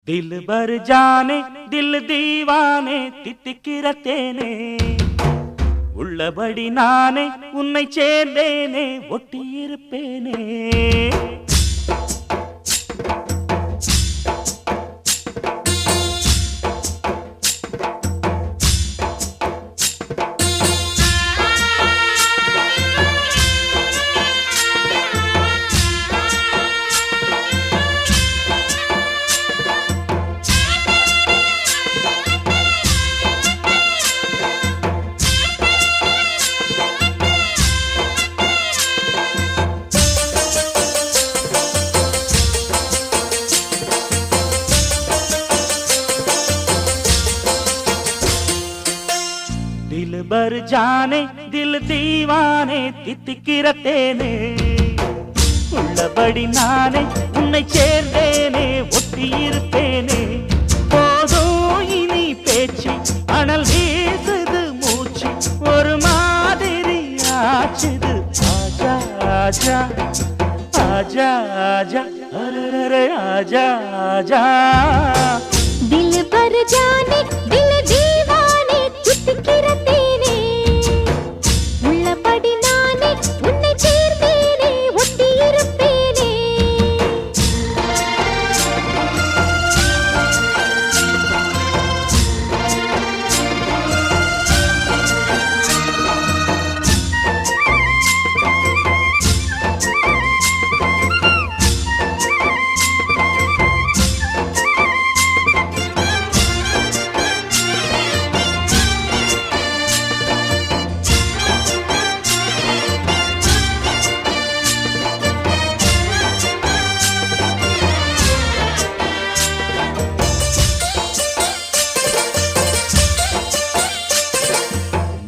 दिल भर जाने दिल दीवाने தித்திக்கிற தேனே உள்ளபடி நானே உன்னை சேர்ந்தேனே ஒட்டியிருப்பேனே दिल भर जाने दिल दीवाने தித்திக்கிற தேனே உள்ளபடி நானே உன்னை சேர்ந்தேனே ஒட்டியிருப்பேனே போதும் இனி பேச்சு அனல் வீசுது மூச்சு ஒரு மாதிரி ஆச்சுது ஆஜா ஆஜா ஆஜா ஆஜா அரரே ஆஜா ஆஜா दिल भर जाने दिल दीवाने தித்திக்கிற தேனே உள்ளபடி நானே உன்னை சேர்ந்தேனே ஒட்டியிருப்பேனே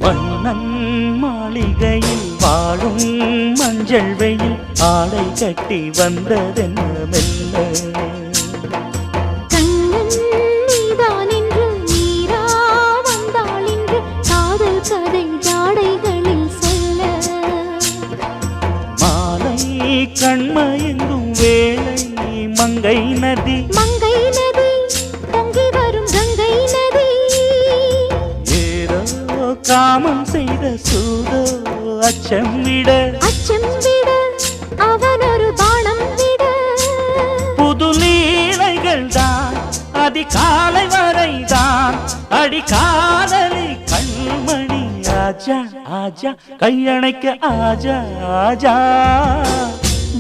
மன்னன் மாளிகையில் வாழும் மஞ்சள் வெயில் ஆடை கட்டி வந்ததென்ன மெல்ல கண்ணன் நீதான் என்று நீரா வந்தாள் என்று காதல் கதை ஜாடைகளில் சொல்ல மாலை கண்மயங்கும் வேளை மங்கை நதி மங்கை நதி பொங்கி வரும் கங்கை நதி ஏதோ காமம் செய்த சூதோ அச்சம் விட அவன் ஒரு பானம் விட புது லீலைகள் தான் அதிகாலை வரைதான் அடிக்காதலி கண்மணி ஆஜா ஆஜா கையணைக்க ஆஜா ஆஜா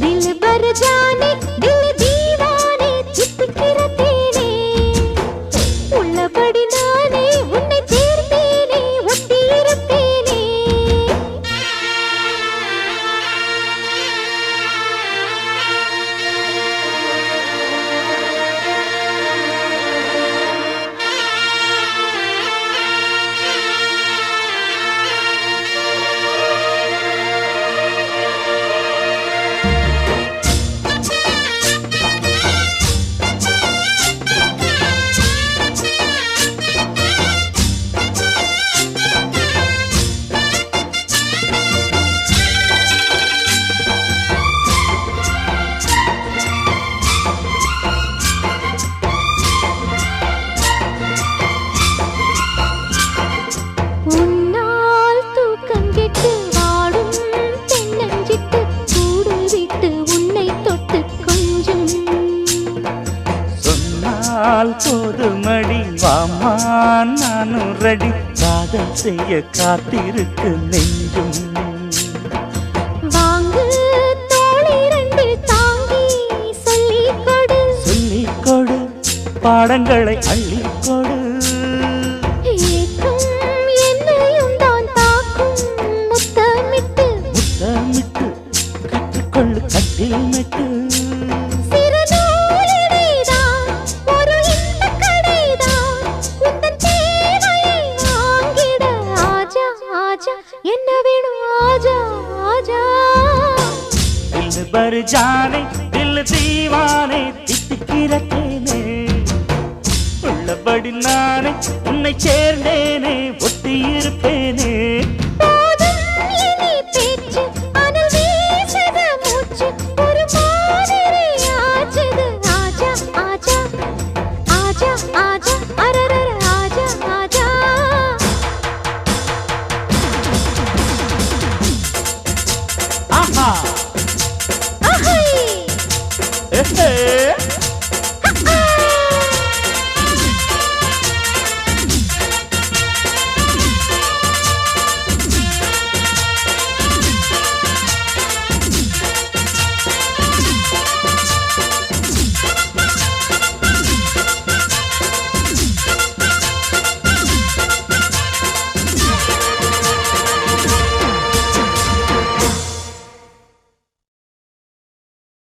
दिल भर जाने दिल दीवाने தித்திக்கிற தேனே உள்ளபடி நானே உன்னை சேர்ந்தேனே ஒட்டியிருப்பேனே உன்னால் தூக்கம் கெட்டு வாடும் தென்னஞ்சிட்டு கூடு விட்டு உன்னை தொட்டு கொஞ்சம் சொன்னால் போதுமடி வாமா நானும் ரெடி காதல் செய்ய காத்திருக்கு நெஞ்சும் வாங்கு தோளை ரெண்டு தாங்கி சொல்லிக் கொடு சொல்லிக் கொடு பாடங்களை அள்ளிக் கொடு ஏற்றும் என்னையும் தான் தாக்கும் முத்தமிட்டு முத்தமிட்டு கற்றுக்கொள்ளு கட்டில் மெட்டு சிறு நூலிடைதான் ஒரு இந்த கடைதான் உந்தன் தேவையை வாங்கிட ஆஜா ஆஜா என்ன வேணும் ஆஜா ஆஜா दिल भर जाने दिल दीवाने தித்திக்கிற தேனே உள்ளபடி நானே உன்னை சேர்ந்தேனே ஒட்டியிருப்பேனே